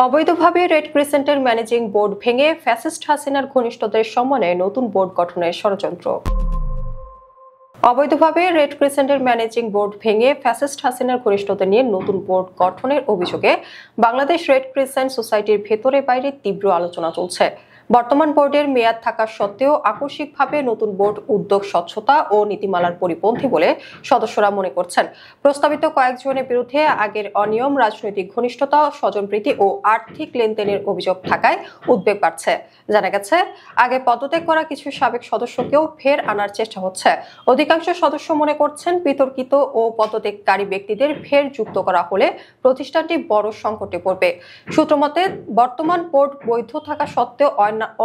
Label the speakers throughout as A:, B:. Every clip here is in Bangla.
A: অবৈধভাবে রেড ক্রিসেন্টের ম্যানেজিং বোর্ড ভেঙে ফ্যাসিস্ট হাসিনার ঘনিষ্ঠদের সম্মানে নতুন বোর্ড গঠনের ষড়যন্ত্র। অবৈধভাবে রেড ক্রিসেন্টের ম্যানেজিং বোর্ড ভেঙে ফ্যাসিস্ট হাসিনার ঘনিষ্ঠদের নিয়ে নতুন বোর্ড গঠনের অভিযোগে বাংলাদেশ রেড ক্রিসেন্ট সোসাইটির ভেতরে বাইরে তীব্র আলোচনা চলছে। বর্তমান বোর্ডের মেয়াদ থাকা সত্ত্বেও আকস্মিকভাবে নতুন বোর্ড উদ্যোগ স্বচ্ছতা ও নীতিমালার পরিপন্থী বলে সদস্যরা মনে করছেন। প্রস্তাবিত কয়েকজনের বিরুদ্ধে আগের অনিয়ম, রাজনৈতিক ঘনিষ্ঠতা, স্বজনপ্রীতি ও আর্থিক লেনদেনের অভিযোগ থাকায় উদ্বেগ বাড়ছে। জানা গেছে, আগে পদত্যাগ করা কিছু সাবেক সদস্যকেও ফের আনার চেষ্টা হচ্ছে। অধিকাংশ সদস্য মনে করছেন, বিতর্কিত ও পদত্যাগকারী ব্যক্তিদের ফের যুক্ত করা হলে প্রতিষ্ঠানটি বড় সংকটে পড়বে। সূত্রমতে, বর্তমান বোর্ড বৈধ থাকা সত্ত্বেও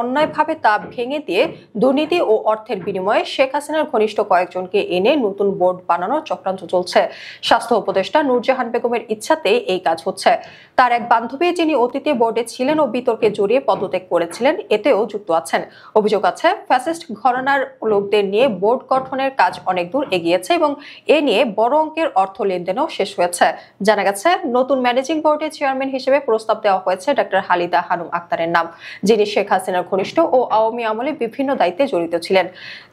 A: অন্যায়ভাবে তা ভেঙে দিয়ে দুর্নীতি ও অর্থের বিনিময়ে শেখ হাসিনার ঘনিষ্ঠ কয়েকজনকে এনে নতুন বোর্ড বানানোর চক্রান্ত চলছে। স্বাস্থ্য উপদেষ্টা নূরজাহান বেগমের ইচ্ছাতেই এই কাজ হচ্ছে। তার এক বান্ধবী, যিনি অতীতে বোর্ডে ছিলেন ও বিতর্কে জড়িয়ে পদত্যাগ করেছিলেন, এতেও যুক্ত আছেন। অভিযোগ আছে, ফ্যাসিস্ট ঘরানার লোকদের নিয়ে বোর্ড গঠনের কাজ অনেক দূর এগিয়েছে এবং এ নিয়ে বড় অঙ্কের অর্থ লেনদেনও শেষ হয়েছে। জানা গেছে, নতুন ম্যানেজিং বোর্ডের চেয়ারম্যান হিসেবে প্রস্তাব দেওয়া হয়েছে ডক্টর হালিদা হানুম আক্তারের নাম, যিনি শেখ হাসিনার ঘনিষ্ঠ ও আওয়ামী আমলে বিভিন্ন দায়িত্বে জড়িত ছিলেন।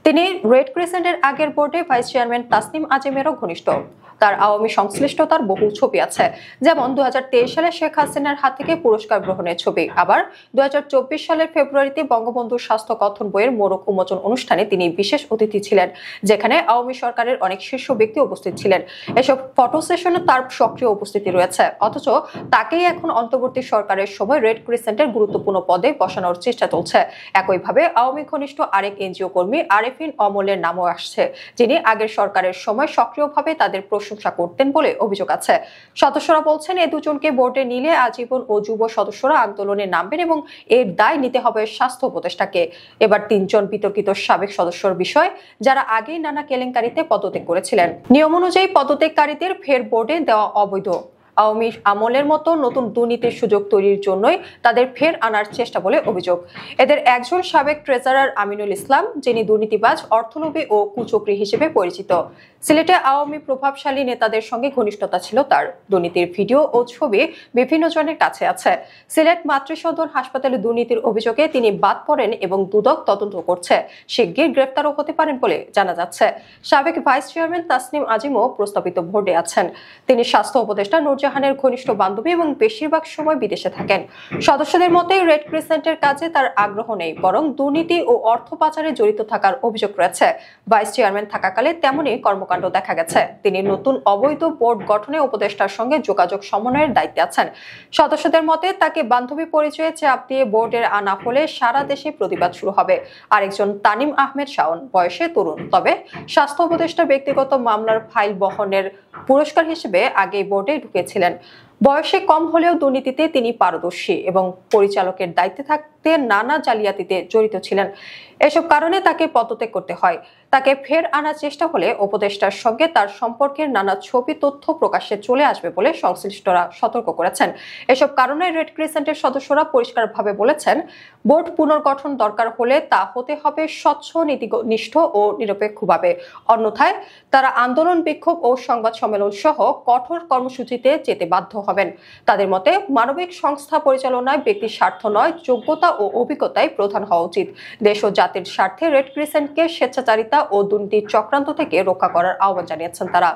A: তিনি রেড ক্রিসেন্টের আগের বোর্ডে ভাইস চেয়ারম্যান তাসনিম আজিমেরও ঘনিষ্ঠ। তার আওয়ামী সংশ্লিষ্টতার বহু ছবি আছে, যেমন 2023 সালে শেখ হাসিনার হাত থেকে পুরস্কার গ্রহণের ছবি। আবার 2024 সালের ফেব্রুয়ারিতে বঙ্গবন্ধু স্বাস্থ্য কথন বইয়ের মোড়ক উন্মোচন অনুষ্ঠানে তিনি বিশেষ অতিথি ছিলেন, যেখানে আওয়ামী সরকারের অনেক শীর্ষ ব্যক্তি উপস্থিত ছিলেন। এসব ফটো সেশনে তার সক্রিয় উপস্থিতি রয়েছে, অথচ তাকেই এখন অন্তর্বর্তী সরকারের সময় রেড ক্রিসেন্টের গুরুত্বপূর্ণ পদে বসানোর চেষ্টা চলছে। একইভাবে আওয়ামী ঘনিষ্ঠ আরেক এনজিও কর্মী আরেফিন অমলের নামও আসছে, যিনি আগের সরকারের সময় সক্রিয়ভাবে তাদের প্রশংসা করতেন বলে অভিযোগ আছে। সদস্যরা বলছেন, এই দুজনকে বোর্ডে নিলে আজীবন ও যুব সদস্যরা আন্দোলনে নামবেন এবং এর দায় নিতে হবে স্বাস্থ্য উপদেষ্টাকে। এবার 3 জন বিতর্কিত সাবেক সদস্যর বিষয়, যারা আগেই নানা কেলেঙ্কারিতে পদত্যাগ করেছিলেন। নিয়ম অনুযায়ী পদত্যাগকারীদের ফের বোর্ডে দেওয়া অবৈধ। আওয়ামী আমলের মতো নতুন দুর্নীতির সুযোগ তৈরির জন্যই তাদের ফের আনার চেষ্টা বলে অভিযোগ। এদের একজন সাবেক ট্রেজারার আমিনুল ইসলাম, যিনি দুর্নীতিবাজ, অর্থলোভী ও কুচক্রী হিসেবে পরিচিত। সিলেটে আওয়ামী প্রভাবশালী নেতাদের সঙ্গে ঘনিষ্ঠতা ছিল তার। দুর্নীতির ভিডিও ও ছবি বিভিন্ন জনের কাছে আছে। সিলেট মাতৃসদন হাসপাতালে দুর্নীতির অভিযোগে তিনি বাদ পড়েন এবং দুদক তদন্ত করছে। শিগগির গ্রেফতারও হতে পারেন বলে জানা যাচ্ছে। সাবেক ভাইস চেয়ারম্যান তাসনিম আজিমও প্রস্তাবিত বোর্ডে আছেন। তিনি স্বাস্থ্য উপদেষ্টা নূরজাহানের ঘনিষ্ঠ বান্ধবী এবং বেশিরভাগ সময় বিদেশে থাকেন। সদস্যদের মতে, রেড ক্রিসেন্টের কাজে তার আগ্রহ নেই, বরং দুর্নীতি ও অর্থ পাচারে জড়িত থাকার অভিযোগ রয়েছে। ভাইস চেয়ারম্যান থাকাকালে তেমনই কর্মকাণ্ড দেখা গেছে। তিনি নতুন অবৈধ বোর্ড গঠনে উপদেষ্টার সঙ্গে যোগাযোগ সমন্বয়ের দায়িত্বে আছেন। সদস্যদের মতে, তাকে বান্ধবী পরিচয়ে চাপ দিয়ে বোর্ডের আনা হলে সারা দেশে প্রতিবাদ শুরু হবে। আরেকজন তানিম আহমেদ শাওন, বয়সে তরুণ, তবে স্বাস্থ্য উপদেষ্টার ব্যক্তিগত মামলার ফাইল বহনের পুরস্কার হিসেবে আগে বোর্ডে ঢুকেছিলেন। বয়সে কম হলেও দুর্নীতিতে তিনি পারদর্শী এবং পরিচালকের দায়িত্বে থাকতে নানা জালিয়াতিতে জড়িত ছিলেন। এসব কারণে তাকে পদত্যাগ করতে হয়। তাকে ফের আনার চেষ্টা হলে উপদেষ্টার সঙ্গে তার সম্পর্কের নানা ছবি তথ্য প্রকাশ্যে চলে আসবে বলে সংশ্লিষ্টরা সতর্ক করেছেন। এসব কারণে রেড ক্রিসেন্টের সদস্যরা পরিষ্কারভাবে বলেছেন, বোর্ড পুনর্গঠন দরকার হলে তা হতে হবে স্বচ্ছ, নীতিনিষ্ঠ ও নিরপেক্ষভাবে। অন্যথায় তারা আন্দোলন, বিক্ষোভ ও সংবাদ সম্মেলন সহ কঠোর কর্মসূচিতে যেতে বাধ্য হবেন। তাদের মতে, মানবিক সংস্থা পরিচালনায় ব্যক্তির স্বার্থ নয়, যোগ্যতা ও অভিজ্ঞতাই প্রধান হওয়া উচিত। দেশ ও জাতির স্বার্থে রেড ক্রিসেন্টকে স্বেচ্ছাচারিতা ও দুর্নীতির চক্রান্ত থেকে রক্ষা করার আহ্বান জানিয়েছেন তারা।